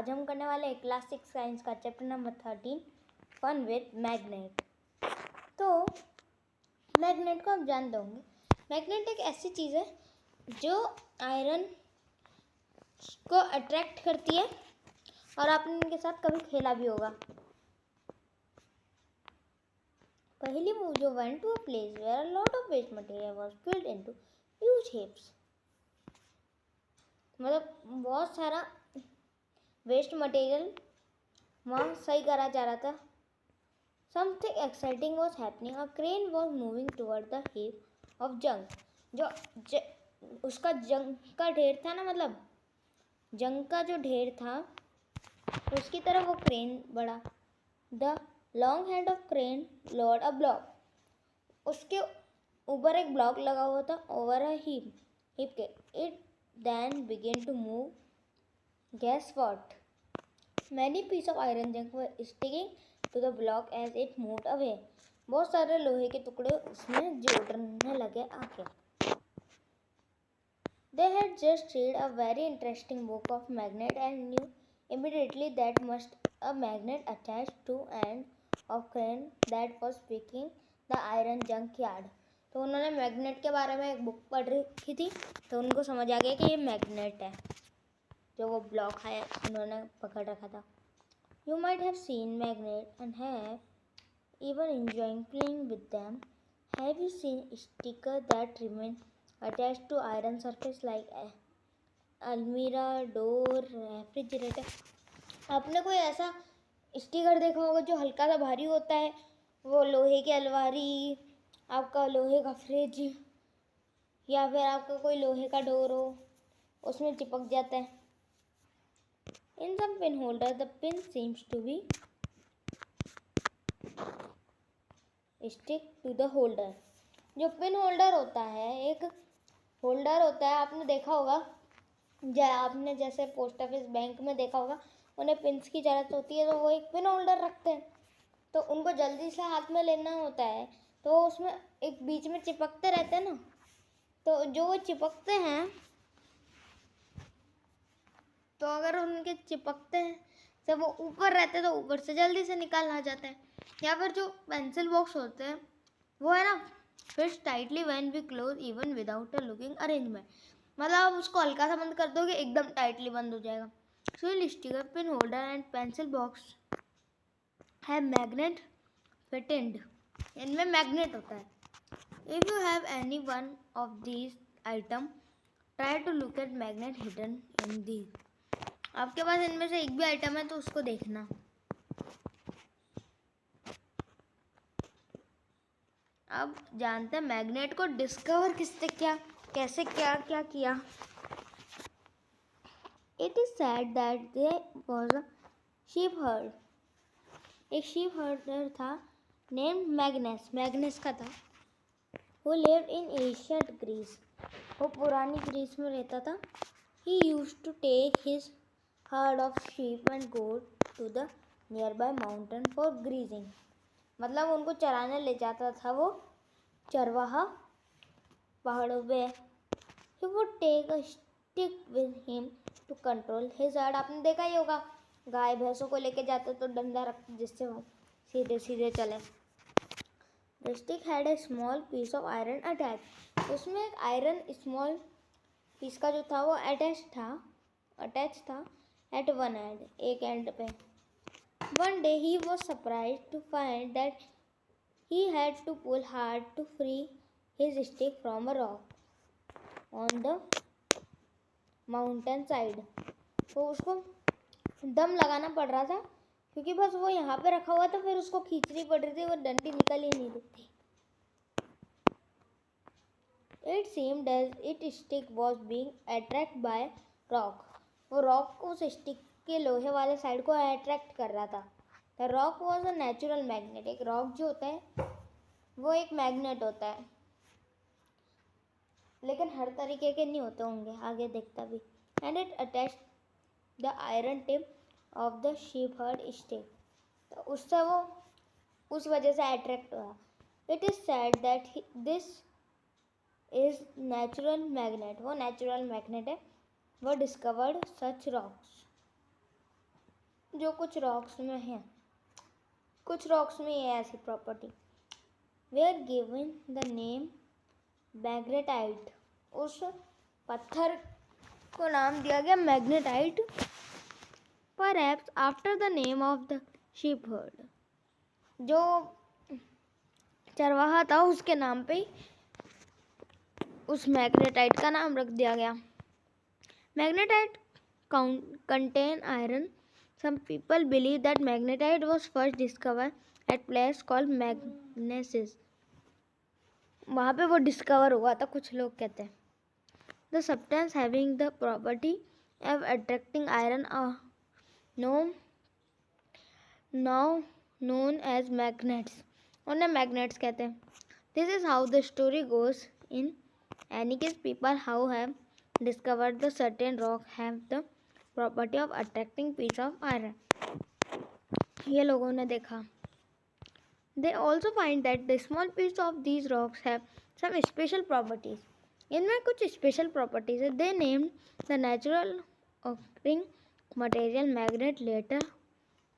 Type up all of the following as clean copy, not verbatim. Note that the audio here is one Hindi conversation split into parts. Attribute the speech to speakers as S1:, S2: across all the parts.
S1: आज हम करने वाले हैं क्लास 6 साइंस का chapter number 13 fun with magnet. तो मैग्नेट को आप जानते होंगे, मैग्नेट एक ऐसी चीज़ है जो आयरन को अट्रैक्ट करती है और आपने इनके साथ कभी खेला भी होगा। पहली मूव जो went to a place where a lot of waste material was filled into huge heaps, मतलब बहुत सारा वेस्ट मटेरियल वहाँ सही करा जा रहा था। Something exciting was happening. A crane was moving toward the heap of junk. जो उसका जंक का ढेर था ना, मतलब जंक का जो ढेर था उसकी तरफ वो क्रेन बढ़ा। The long hand of crane lowered a block. उसके ऊपर एक ब्लॉक लगा हुआ था over a heap के। It then began to move. Guess what? Many pieces of iron junk were sticking to the block as it moved away. बहुत सारे लोहे के टुकड़े उसमें जोड़ने लगे आके। They had just read a very interesting book of magnet and knew immediately that must a magnet attached to end of crane that was picking the iron junk yard. तो उन्होंने मैग्नेट के बारे में एक बुक पढ़ रखी थी, तो उनको समझ आ गया कि ये मैग्नेट है जो वो ब्लॉक है उन्होंने पकड़ रखा था। You might have seen magnets and have even enjoying playing with them. Have you seen stickers that remain attached to iron surface like almirah, door, refrigerator? आपने कोई ऐसा स्टिकर देखा होगा जो हल्का सा भारी होता है, वो लोहे की अलमारी, आपका लोहे का फ्रिज या फिर आपका कोई लोहे का डोर हो, उसमें चिपक जाता है। In some pin holder, the pin seems to be stick to the holder. जो पिन होल्डर होता है, एक होल्डर होता है, आपने देखा होगा, आपने जैसे पोस्ट ऑफिस बैंक में देखा होगा, उन्हें पिन्स की ज़रूरत होती है तो वो एक पिन होल्डर रखते हैं, तो उनको जल्दी से हाथ में लेना होता है तो उसमें एक बीच में चिपकते रहते हैं ना, तो जो वो चिपकते हैं, तो अगर उनके चिपकते हैं जब वो ऊपर रहते हैं तो ऊपर से जल्दी से निकालना जाता है। या फिर जो पेंसिल बॉक्स होते हैं वो है ना, fits tightly when we close even without a locking arrangement, मतलब आप उसको हल्का सा बंद कर दोगे एकदम टाइटली बंद हो जाएगा। स्विल sticker, pin holder and pencil box है मैग्नेट फिटेड, इनमें मैग्नेट होता है। If you have any one of these item, try to look at magnet hidden in these. आपके पास इनमें से एक भी आइटम है तो उसको देखना। अब जानते हैं मैग्नेट को डिस्कवर किसने कैसे किया। It is said that there was a sheep herd, एक शीप हर्डर था नेम्ड मैग्नस का था, वो लिव्ड इन एंशिएंट ग्रीस, वो पुरानी ग्रीस में रहता था। He used to take his herd of sheep and goat to the nearby mountain for grazing, मतलब उनको चराने ले जाता था वो चरवाहा पहाड़ों पे। He would take a stick with him to control his herd. आपने देखा ही होगा, गाय भैंसों को लेके जाते तो डंडा रखते जिससे वो सीधे सीधे चले। The stick had a small piece of iron attached. उसमें एक आयरन स्मॉल पीस का जो था वो अटैच था at one end, एक एंड पे। One day he was surprised to find that he had to pull hard to free his stick from a rock on the mountain side. तो उसको दम लगाना पड़ रहा था क्योंकि बस वो यहाँ पे रखा हुआ था, फिर उसको खींचनी पड़ रही थी, वो डंडी निकल ही नहीं रही थी। It seemed as its stick was being attracted by rock. वो रॉक को उस स्टिक के लोहे वाले साइड को अट्रैक्ट कर रहा था। The rock was a natural magnet, एक रॉक जो होता है वो एक मैग्नेट होता है, लेकिन हर तरीके के नहीं होते होंगे, आगे देखता भी। And it attach the iron tip of the sheep heard stick, तो उससे वो उस वजह से अट्रैक्ट हुआ। It is said that this is natural magnet, वो नेचुरल मैग्नेट है, वो डिस्कवर्ड सच रॉक्स। जो कुछ रॉक्स में है, कुछ रॉक्स में ये ऐसी property, they are given the name magnetite, उस पत्थर को नाम दिया गया magnetite, perhaps after the name of the shepherd, जो चरवाहा था उसके नाम पे उस मैग्नेटाइट का नाम रख दिया गया। Magnetite contain iron. Some people believe that magnetite was first discovered at place called Magnesis. वहाँ पे वो डिस्कवर हुआ था, कुछ लोग कहते हैं। The substance having the property of attracting iron are now known as magnets. उन्हें magnets कहते हैं। This is how the story goes. In any case, people how have discovered the certain rock have the property of attracting piece of iron. ये लोगों ने देखा। They also find that the small piece of these rocks have some special properties. इनमें कुछ special properties है। They named the natural occurring material magnet later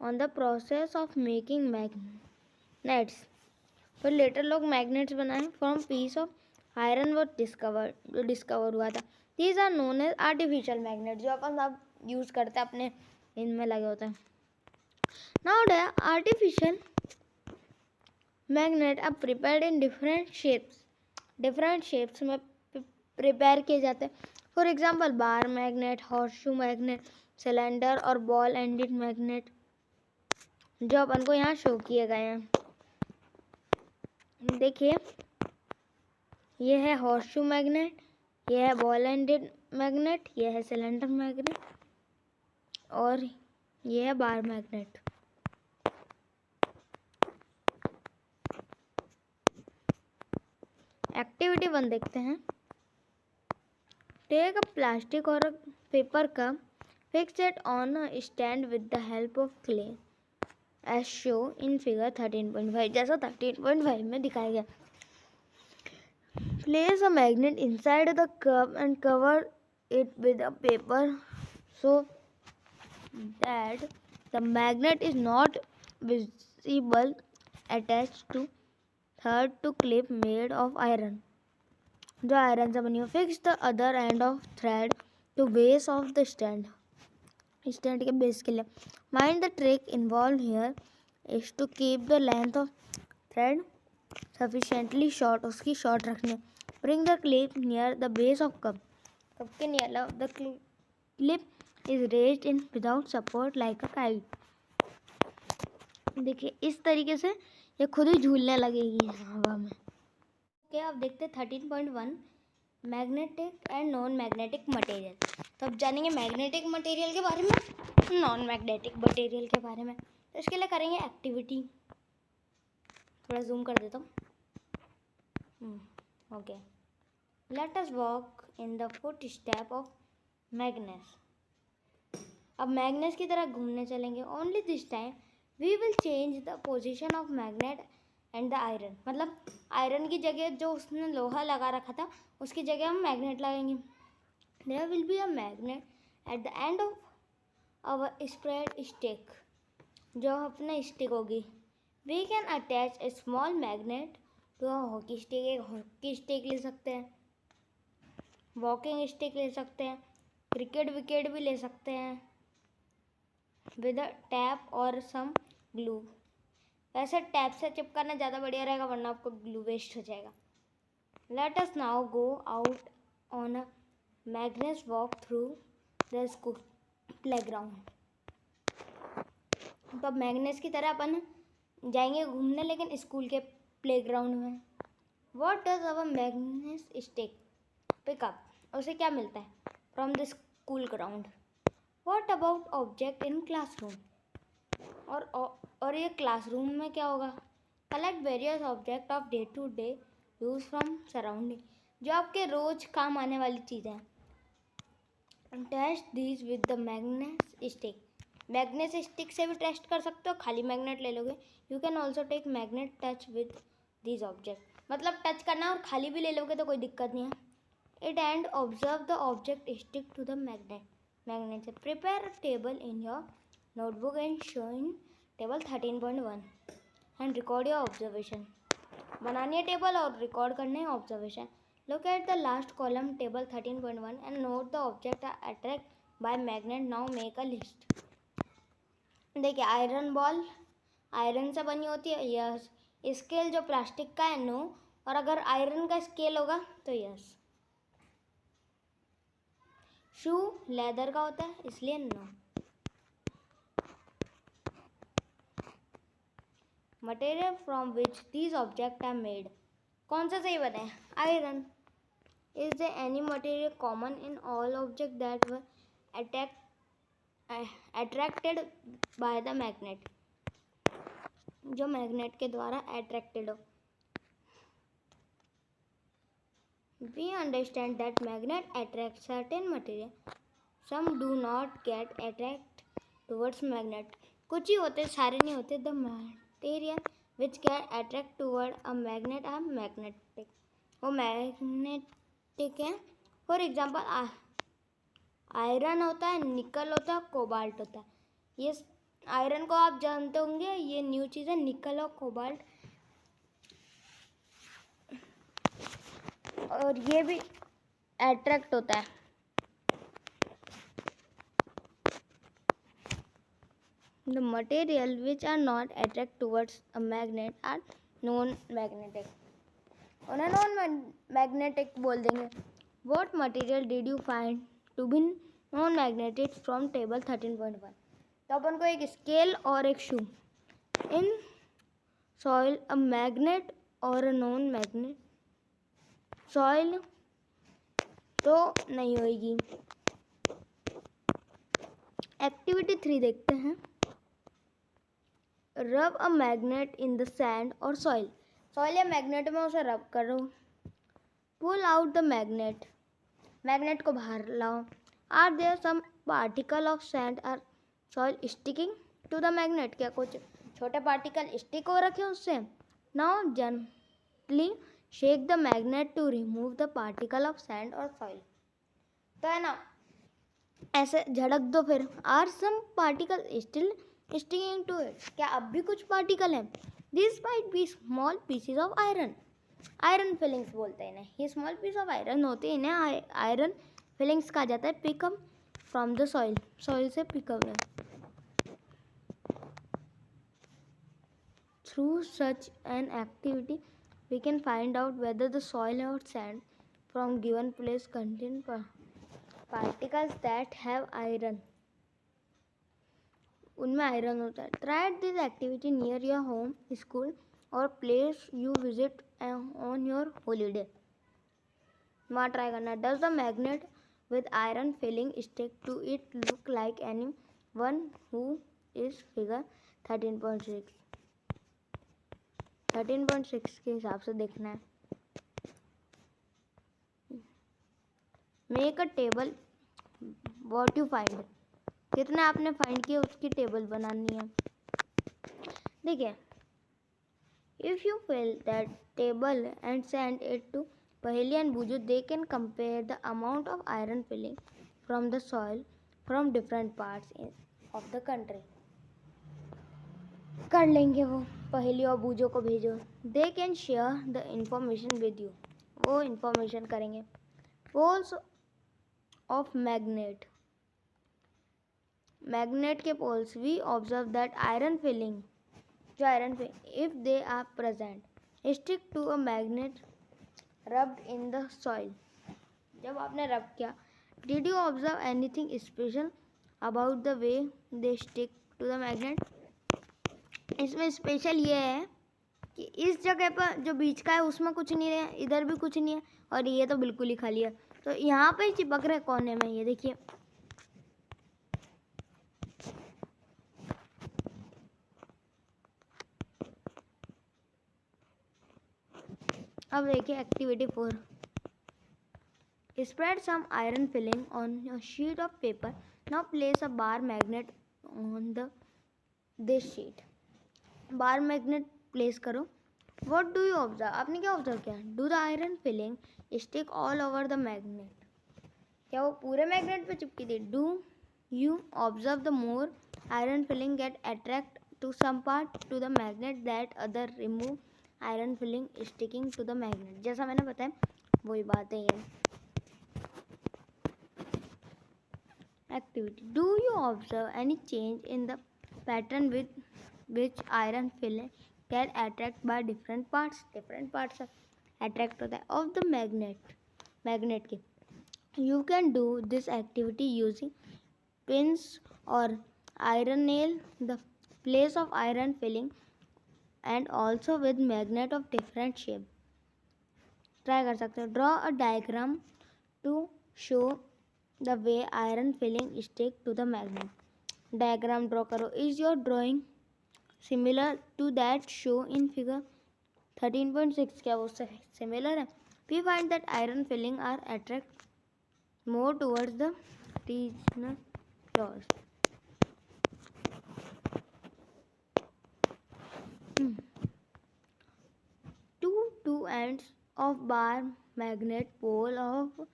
S1: on the process of making magnets. फिर later लोग magnets बनाए from piece of iron वो discover हुआ था। These are known as artificial magnets, जो अपन सब यूज़ करते हैं, अपने इनमें लगे होते हैं। Nowadays, artificial magnets are prepared in different shapes. Different shapes में प्रिपेयर किए जाते हैं। For example bar magnet, horseshoe magnet, cylinder और बॉल एंडेड मैग्नेट, जो अपन को यहाँ शो किए गए हैं। देखिए, ये है हॉर्सशू मैग्नेट, ये है बॉल एंडेड मैग्नेट, ये है सिलेंडर मैग्नेट और ये है बार मैग्नेट। एक्टिविटी 1 देखते हैं। टेक अ प्लास्टिक और paper cup, fix it on a stand with the help of clay as show in figure 13.5, जैसा 13.5 में दिखाया गया। Place a magnet inside the cup and cover it with a paper so that the magnet is not visible. Attached to third to clip made of iron, जो आयरन से बनी हो। Fix the other end of thread to base of the stand, stand के बेस के लिए। Mind the trick involve here is to keep the length of thread sufficiently short, उसकी शॉर्ट रखने। Bring the clip near the base of cup, cup के near the clip is raised in without support like a kite. देखिए, इस तरीके से ये खुद ही झूलने लगेगी हवा में। ओके, अब देखते हैं 13.1 magnetic and non magnetic material. तो अब जानेंगे मैग्नेटिक मटेरियल के बारे में, नॉन मैग्नेटिक मटेरियल के बारे में। तो इसके लिए करेंगे एक्टिविटी। थोड़ा जूम कर देता हूँ। Okay, let us walk in the foot step of Magnes. अब मैग्नेस की तरह घूमने चलेंगे। Only this time we will change the position of magnet and the iron, मतलब आयरन की जगह जो उसने लोहा लगा रखा था उसकी जगह हम मैग्नेट लगाएंगे। There will be a magnet at the end of our spread stick, जो अपना स्टिक होगी। We can attach a small magnet to a hockey stick, एक हॉकी स्टिक ले सकते हैं, वॉकिंग स्टिक ले सकते हैं, क्रिकेट विकेट भी ले सकते हैं, विद अ टैप और सम ग्लू। वैसे टैप से चिपकाना ज़्यादा बढ़िया रहेगा, वरना आपको ग्लू वेस्ट हो जाएगा। Let us now go out on a मैग्नेस walk through the school playground. तो अब मैग्नेस की तरह अपन जाएंगे घूमने, लेकिन स्कूल के प्लेग्राउंड में। What does our magnets stick pick up, उसे क्या मिलता है from the school ground. What about object in classroom, और ये क्लासरूम में क्या होगा। Collect various object of day to day use from surrounding, जो आपके रोज काम आने वाली चीज़ें हैं। Test these with the magnets stick, magnets stick से भी टेस्ट कर सकते हो, खाली मैग्नेट ले लोगे। You can also take magnet touch with these object, मतलब टच करना और खाली भी ले लोगे तो कोई दिक्कत नहीं है। It and observe the object stick to the magnet से। Prepare a table in your notebook and showing table 13.1 and record your observation. बनानी है टेबल और रिकॉर्ड करने हैं observation. Look at the last column table 13.1 and note the object are attracted by magnet. Now make a list. देखिए आयरन बॉल आयरन से बनी होती है, यस. स्केल जो प्लास्टिक का है, नो. और अगर आयरन का स्केल होगा तो यस. शू लेदर का होता है इसलिए नो. Material from which these object are made. कौन सा सही बने? Iron. Is there any material common in all object that were attracted by the magnet. जो मैग्नेट के द्वारा अट्रैक्टेड हो. We understand that magnet attracts certain material. Some do not get attract towards magnet. कुछ ही होते, सारे नहीं होते. The material which get attract toward a magnet are magnetic. वो मैग्नेटिक है. फॉर एग्जाम्पल आयरन होता है, निकल होता है, कोबाल्ट होता है. ये आयरन को आप जानते होंगे, ये न्यू चीज़ है. निकल और कोबाल्ट, और ये भी अट्रैक्ट होता है. The material which are not attract towards a magnet are non-magnetic. उन्हें non-magnetic बोल देंगे. What material did you find to be non-magnetic from table 13.1? तो अपन को एक स्केल और एक shoe. In soil a magnet और a non-magnet. सॉइल तो नहीं होगी. एक्टिविटी 3 देखते हैं. Rub a magnet in the sand और सॉइल. सॉइल या मैग्नेट में उसे रब करो. Pull out the magnet. Magnet को बाहर लाओ. Are there some particle of sand और soil sticking to the magnet. क्या कुछ छोटे पार्टिकल स्टिक हो रखे उससे? Now gently shake the magnet to remove the particle of sand और सॉइल. तो है ना, ऐसे झड़क दो. फिर are some particle still sticking to it. क्या अब भी कुछ पार्टिकल हैं? This might be small pieces of iron. Iron filings बोलते हैं इन्हें. ये स्मॉल पीस ऑफ आयरन होते हैं, इन्हें आयरन फिलिंग्स कहा जाता है. Pickup from the soil. Soil से पिकअप है. Through such an activity we can find out whether the soil or sand from given place contain particles that have iron. उनमें आयरन होता है. Try this activity near your home, school or place you visit on your holiday. वहाँ ट्राई करना. Does the magnet with iron filling stick to it look like anyone who is figure 13.6. 13.6 के हिसाब से देखना है. Make a table what you find. कितने आपने फाइंड किए उसकी टेबल बनानी है. देखिए, if you fill that table and send it to Paheli and Boojho, they can compare the amount of iron filling from the soil from different parts of the country. कर लेंगे वो. पहेली और बूजो को भेजो. They can share the information with you. वो इंफॉर्मेशन करेंगे. Poles of magnet. मैग्नेट के poles. We observe that iron filling. जो iron filling if they are present stick to a magnet rubbed in the soil. जब आपने रब किया. Did you observe anything special about the way they stick to the magnet. इसमें स्पेशल ये है कि इस जगह पर जो बीच का है उसमें कुछ नहीं है, इधर भी कुछ नहीं है, और ये तो बिल्कुल ही खाली है. तो यहाँ पे ही चिपक रहे कोने में. ये देखिए, अब देखिए activity 4. Spread some iron filling on a sheet of paper. Now place a bar magnet on this sheet. Bar magnet place करो. What do you observe. आपने क्या ऑब्जर्व किया? Do the iron filling stick all over the magnet. क्या वो पूरे मैग्नेट पे चिपकी थी? Do you observe the more iron filling get attract to some part to the magnet that other remove iron filling sticking to the magnet. जैसा मैंने बताया वही बात है ये. Activity. Do you observe any change in the pattern with which iron filling get attracted by different parts? Different parts are attract होता है of the magnet के. You can do this activity using pins or iron nail the place of iron filling and also with magnet of different shape. Try कर सकते हो. Draw a diagram to show the way iron filling stick to the magnet. Diagram draw करो. Is your drawing similar to that shown in figure 13.6? क्या वो similar है? We find that iron filling are attract more towards the regional flaws. Two ends of bar magnet pole of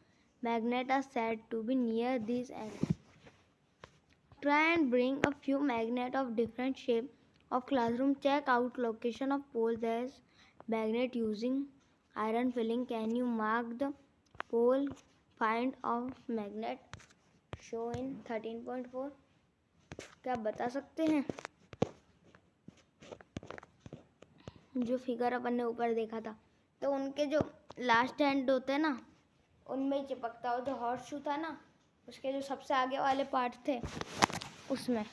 S1: magnet are said to be near these ends. Try and bring a few magnet of different shape of classroom. Check out location of poles as magnet using iron filling. Can you mark the pole find of magnet show in 13.4? क्या बता सकते हैं? जो फिगर अपन ने ऊपर देखा था तो उनके जो लास्ट एंड होते हैं ना उनमें ही चिपकता हो. जो हॉर्स शू था ना उसके जो सबसे आगे वाले पार्ट थे उसमें.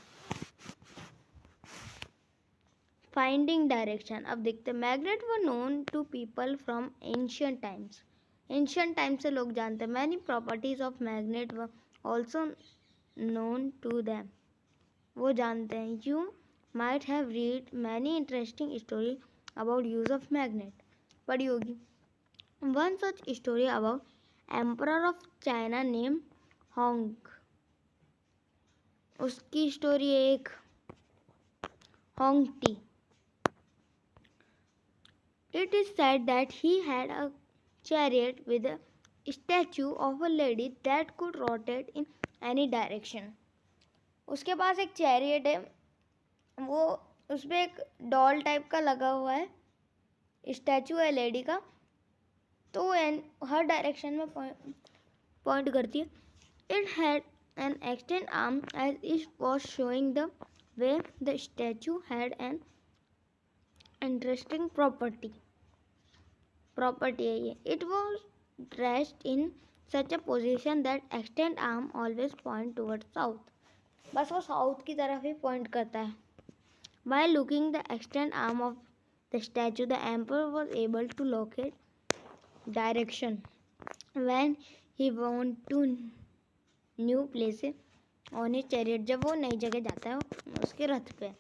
S1: Finding direction. अब देखते हैं. Magnet were known to people from ancient times. Ancient time से लोग जानते हैं. Many properties of magnet were also known to them. वो जानते हैं. You might have read many interesting story about use of magnet. पढ़ी होगी. One such story about emperor of China name Hong. उसकी स्टोरी है एक Hong Ti. It is said that he had a chariot with a statue of a lady that could rotate in any direction. उसके पास एक चैरियट है. वो उस पर एक डॉल टाइप का लगा हुआ है. स्टैचू है लेडी का. तो हर डायरेक्शन में पॉइंट करती है. It had an extended arm as it was showing the way. The statue had an interesting property है ये. It was dressed in such a position that extended arm always point towards south. बस वो साउथ की तरफ ही पॉइंट करता है. By looking the extended arm of the statue, the emperor was able to locate direction when he went to new places on his chariot. जब वो नई जगह जाता है उसके रथ पे.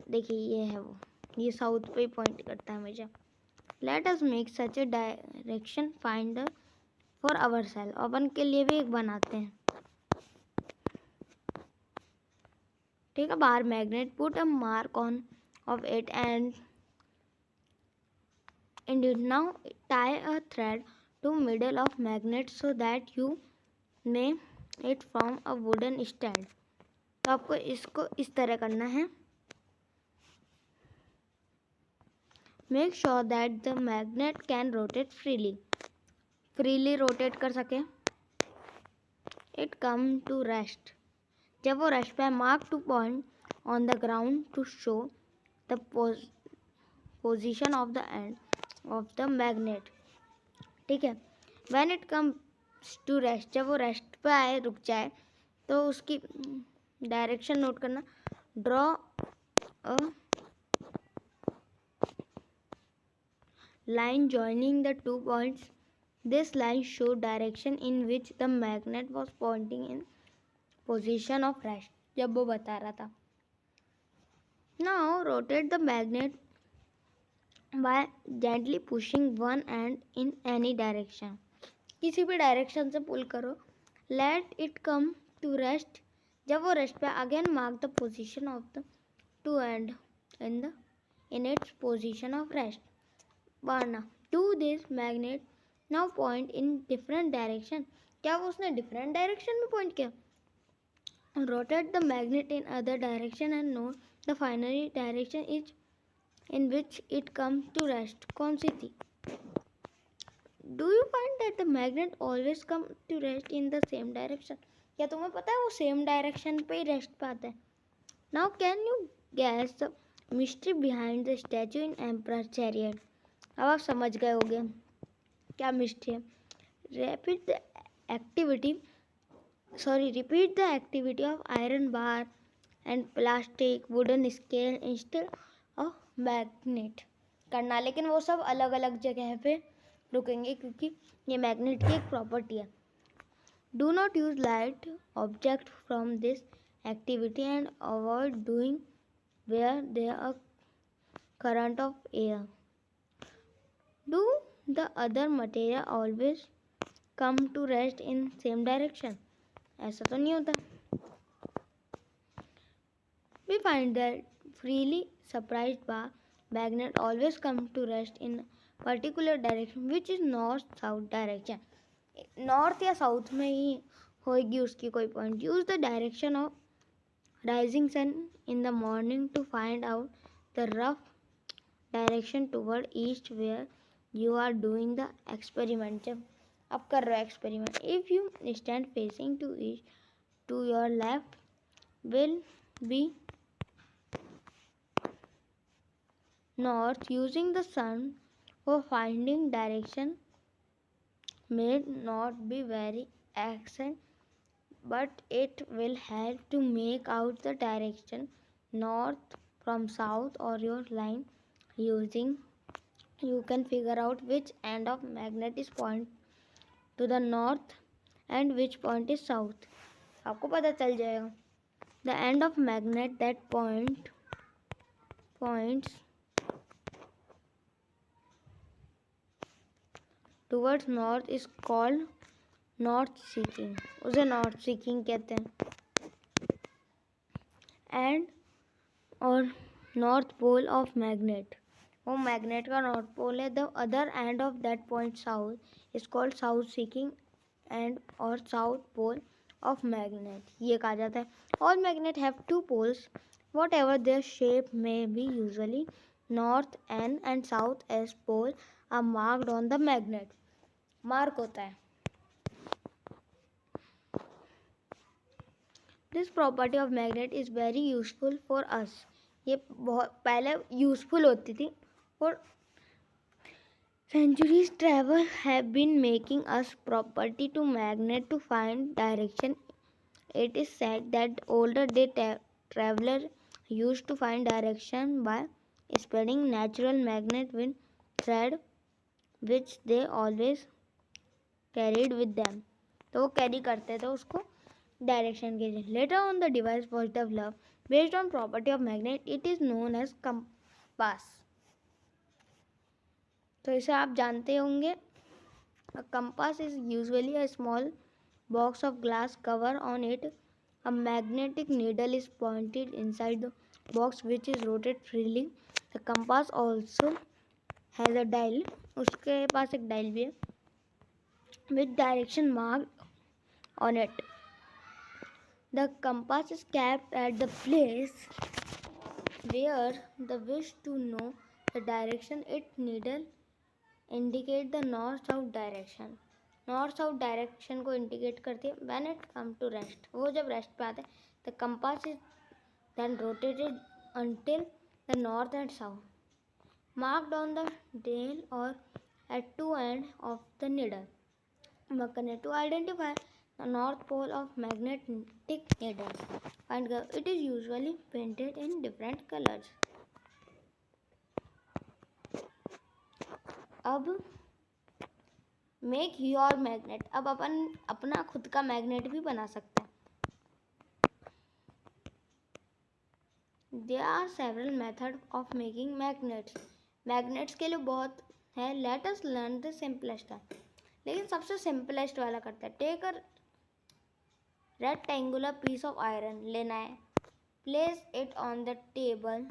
S1: देखिए ये है वो. ये साउथ पे पॉइंट करता है हमेशा. Let us make such a direction finder for ourselves. अपन के लिए भी एक बनाते हैं. Take a bar magnet, put a mark on of it and now tie a thread to middle of magnet so that you may it from a wooden stand. तो आपको इसको इस तरह करना है. Make sure that the magnet can rotate freely rotate कर सके. It come to rest. जब वो रेस्ट पे. Mark to point on the ground to show the position of the end of the magnet. ठीक है. When it comes to rest. जब वो रेस्ट पे आए रुक जाए तो उसकी डायरेक्शन नोट करना. Draw a line joining the 2 points. This line showed direction in which the magnet was pointing in position of rest. जब वो बता रहा था. Now rotate the magnet by gently pushing one end in any direction. किसी भी डायरेक्शन से पुल करो. Let it come to rest. जब वो रेस्ट पे. Again mark the position of the two end in its position of rest. Barna. Do this magnet now point in different direction. क्या वो उसने different direction में point किया. rotate the magnet in other direction and note the final direction is in which it comes to rest. कौन सी थी? Do you find that the magnet always come to rest in the same direction? क्या तुम्हें पता है वो सेम डायरेक्शन पे ही रेस्ट पाता है? Now can you guess the mystery behind the statue in Emperor's Chariot? अब आप समझ गए होंगे क्या मिस्ट्री है. Repeat the activity of iron bar and plastic wooden scale instead of magnet करना, लेकिन वो सब अलग अलग जगह पे रुकेंगे क्योंकि ये मैग्नेट की एक प्रॉपर्टी है. Do not use light object from this activity and avoid doing where there are current of air. Do the other material always come to rest in same direction? ऐसा तो नहीं होता. We find that freely surprised bar magnet always come to rest in particular direction which is north south direction. North या साउथ में ही होगी उसकी कोई point. Use the direction of rising sun in the morning to find out the rough direction toward east where you are doing the experiment. जब आप कर रहे हो experiment, if you stand facing to east to your left will be north. Using the sun for finding direction may not be very accurate, but it will help to make out the direction north from south or your line. Using you can figure out which end of magnet is point to the north and which point is south. आपको पता चल जाएगा. The end of magnet that points towards north is called north seeking. उसे north seeking कहते हैं. And और north pole of magnet, वो magnet का north pole है. The other end of that point south is called south seeking and or south pole of magnet. ये कहा जाता है. All magnet have two poles whatever their shape may be. Usually north N and south S pole are marked on the magnet. Mark होता है. This property of magnet is very useful for us. ये बहुत पहले यूजफुल होती थी और centuries travel have been making us property to magnet to find direction. It is said that older day traveler used to find direction by spreading natural magnet with thread which they always carried with them. तो वो कैरी करते थे उसको डायरेक्शन के लिए. Later on the device was developed based on property of magnet. It is known as compass. तो इसे आप जानते होंगे. A compass is usually a small box of glass cover. On it a magnetic needle is pointed inside the box which is rotated freely. The compass also has a dial. उसके पास एक डायल भी है with direction marked on it. The compass is kept at the place where the wish to know the direction. Its needle indicate the north south direction. North south direction को इंडिकेट करती है. When it come to rest, वो जब रेस्ट पे आता है, the compass is then rotated until the north and south marked on the dial or at two ends of the needle. To identify the north pole of magnetic needle, and it is usually painted in different colors. अब मेक योर मैग्नेट. अब अपन अपना खुद का मैग्नेट भी बना सकते हैं. There are several methods of making magnets. Magnets के लिए बहुत है. Let us learn the simplest one. लेकिन सबसे सिंपलेस्ट वाला करते हैं. Take a rectangular piece of iron लेना है. Place it on the table.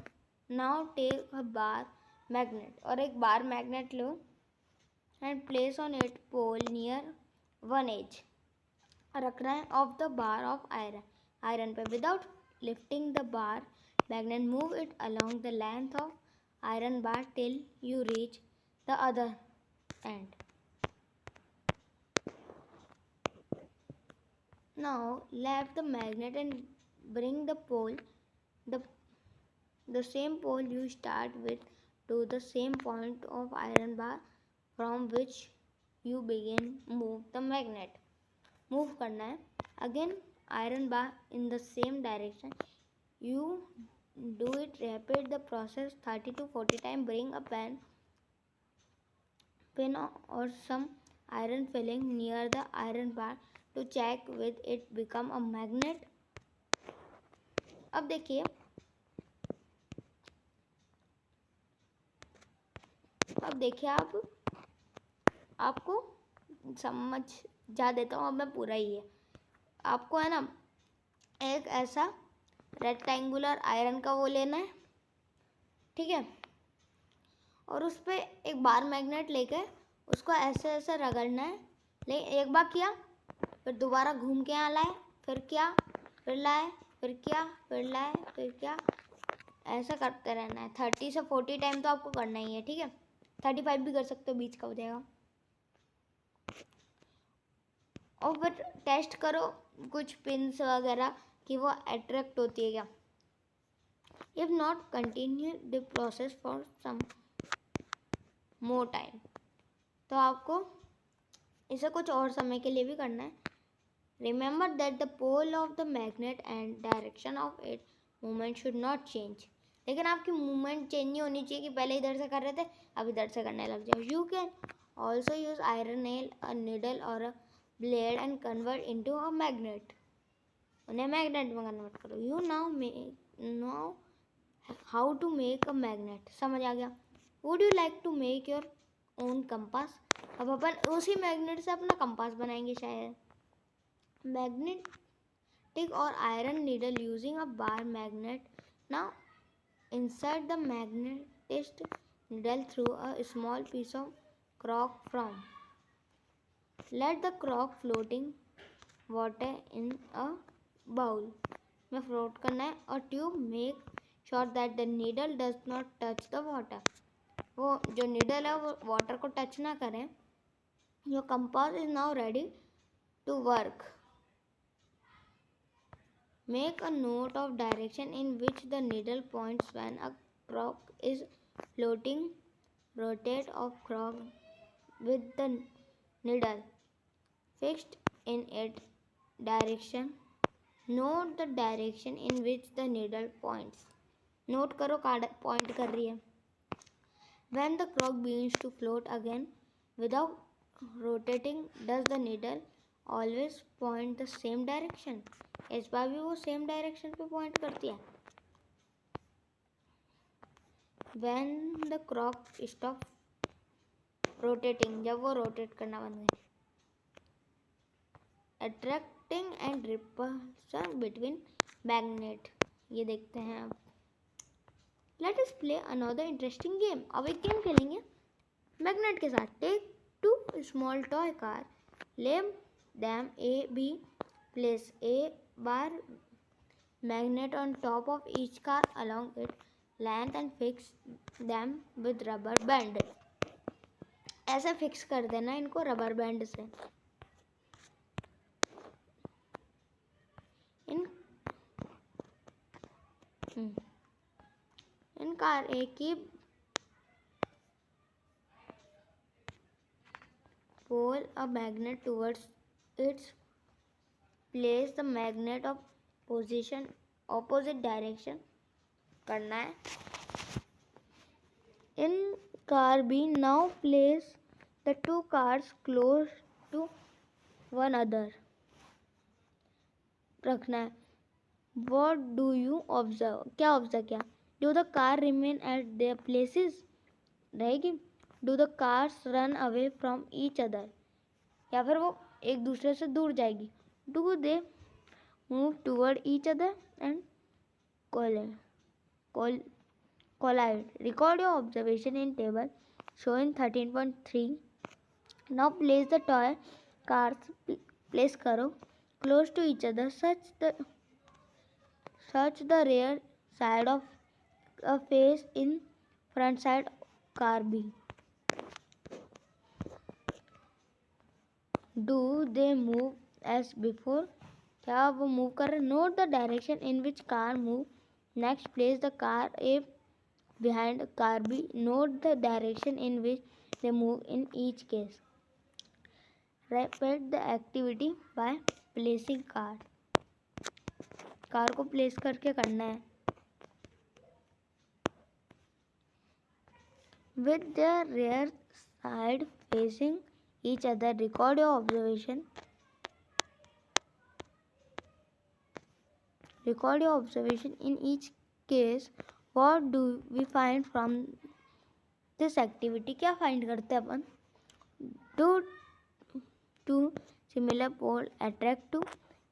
S1: Now take a bar magnet, और एक बार मैग्नेट लो and place on it pole near one edge. रखना है of the bar of iron. Iron पे. Without lifting the bar, magnet move it along the length of iron bar till you reach the other end. Now lift the magnet and bring the pole, the same pole you start with, to the same point of iron bar from which you begin. Move the magnet. Move करना है. Again iron bar in the same direction. You do it. Repeat the process 30 to 40 times. Bring a pin or some iron filling near the iron bar to check with it become a magnet. अब देखिए, आप आपको समझ जा देता हूँ. अब मैं पूरा ही है. आपको है ना एक ऐसा रेक्टेंगुलर आयरन का वो लेना है, ठीक है, और उस पर एक बार मैग्नेट लेके उसको ऐसे ऐसे रगड़ना है. लेकिन एक बार किया, फिर दोबारा घूम के यहाँ लाए, फिर क्या, फिर लाए, फिर क्या, फिर लाए, फिर क्या, ऐसा करते रहना है. 30 से 40 टाइम तो आपको करना ही है, ठीक है. 35 भी कर सकते हो, बीच का हो जाएगा. और फिर टेस्ट करो कुछ पिंस वगैरह कि वो अट्रैक्ट होती है क्या. If not, continue the process for some more time. तो आपको इसे कुछ और समय के लिए भी करना है. Remember that the pole of the magnet and direction of it movement should not change. लेकिन आपकी मूवमेंट चेंज नहीं होनी चाहिए कि पहले इधर से कर रहे थे अब इधर से करने लग जाओ. You can also use iron nail, a needle और a blade and convert into a magnet. उन्हें मैग्नेट में कन्वर्ट करो. You now how to make a magnet. समझ आ गया. Would you like to make your own compass. अब अपन उसी मैग्नेट से अपना कंपास बनाएंगे शायद. मैग्नेटिक और iron needle using a bar magnet. Now insert the magnetized needle through a small piece of cork from. Let the cork floating water in a bowl में फ्लोट करना है. और tube make sure that the needle does not touch the water. वो जो नीडल है वो वाटर को टच ना करें. Your compass is now ready to work. Make a note of direction in which the needle points when a cork is floating. Rotate of cork with the needle fixed in its direction. Note the direction in which the needle points. Note करो point कर रही है. When the cork begins to float again without rotating, does the needle always point the same direction. इस बार भी वो सेम डायरेक्शन पे पॉइंट करती है. When the cork stop rotating, जब वो रोटेट करना बंद करे. Attracting and repulsion between magnet. ये देखते हैं अब. Let us play another interesting game. अब एक गेम खेलेंगे मैग्नेट के साथ. Take two small toy car, lay them A, B, place A bar magnet on top of each car along its length and fix them with rubber band. ऐसे फिक्स कर देना इनको रबर बैंड से. इन कार ए की pull a magnet towards its place. the magnet of position opposite direction करना है. In car B, now place the two cars close to one another. रखना है. What do you observe? क्या ऑब्जर्व किया. Do the car remain at their places? रहेगी. Do the cars run away from each other? या फिर वो एक दूसरे से दूर जाएगी. Do they move toward each other and collide? Record your observation in table showing 13.3. Now place the toy cars, place करो close to each other such that Search the rear side of a face in front side car B. Do they move as before? क्या वो move कर रहे? Note the direction in which car move. Next, place the car A behind car B. Note the direction in which they move in each case. Repeat the activity by placing car. Car को प्लेस करके करना है. With their rear side facing each other, record your observation. Record your observation in each case. What do we find from this activity? क्या find करते हैं अपन? Do two similar poles attract to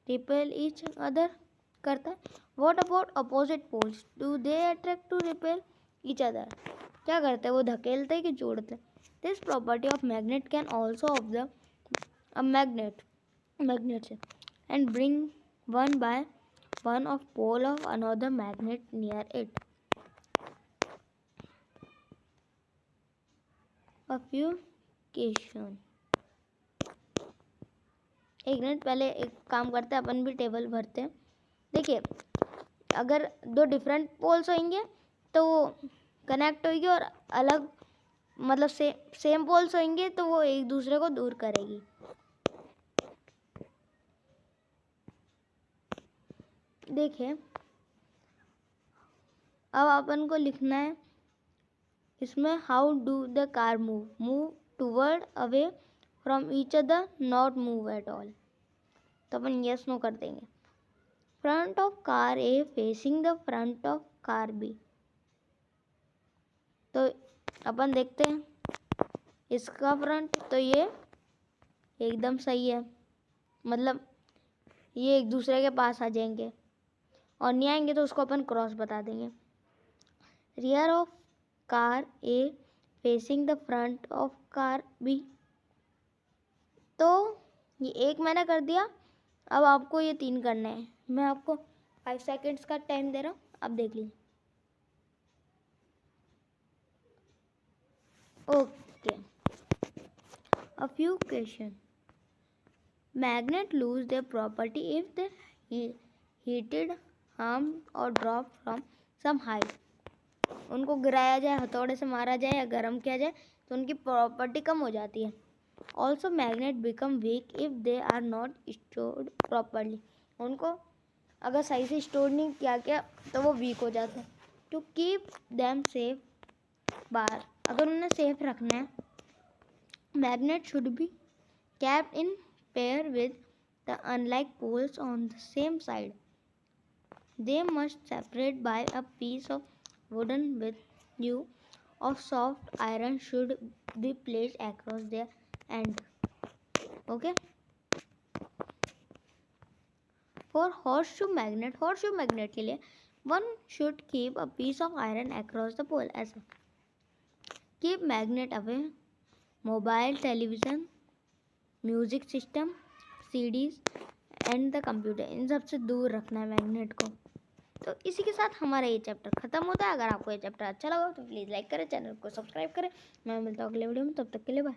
S1: repel each other? करता है. What about opposite poles? Do they attract to repel each other? क्या करते हैं? वो धकेलते हैं कि जोड़ते हैं? This property of magnet can also observe a magnet से and bring one by one of pole of another magnet near it. A few question. एक मिनट पहले एक काम करते हैं, अपन भी टेबल भरते हैं. देखिए, अगर दो डिफरेंट पोल्स होंगे तो वो कनेक्ट होगी और अलग मतलब सेम पोल्स होंगे तो वो एक दूसरे को दूर करेगी. देखिए, अब अपन को लिखना है इसमें how do the car move toward away from each other not move at all. तो अपन यस नो कर देंगे. Front of car A facing the front of car B. तो अपन देखते हैं इसका फ्रंट तो ये एकदम सही है, मतलब ये एक दूसरे के पास आ जाएंगे और नहीं आएंगे तो उसको अपन क्रॉस बता देंगे. Rear of car A facing the front of car B. तो ये एक मैंने कर दिया. अब आपको ये 3 करना है. मैं आपको 5 सेकेंड्स का टाइम दे रहा हूँ, आप देख लीजिए. Okay. A few questions. Magnet lose their property if they heated, harmed or dropped from some height. उनको गिराया जाए, हथौड़े से मारा जाए या गर्म किया जाए तो उनकी प्रॉपर्टी कम हो जाती है. Also magnet become weak if they are not stored properly. उनको अगर सही से स्टोर नहीं किया गया तो वो वीक हो जाते हैं. टू कीप देम सेफ बार. अगर उन्हें सेफ रखना है, magnet should be kept in pair with the unlike poles on the same side. They must separate by a piece of wooden with you of soft iron should be placed across their end. Okay. For horseshoe magnet के लिए one should keep a piece of iron across the pole. ऐसा. Keep magnet away. Mobile television, music system, CDs and the computer, इन सब से दूर रखना है मैग्नेट को. तो इसी के साथ हमारा ये चैप्टर खत्म होता है. अगर आपको ये चैप्टर अच्छा लगा तो प्लीज़ लाइक करें, चैनल को सब्सक्राइब करें. मैं मिलता हूँ अगले वीडियो में. तब तक के लिए बाय.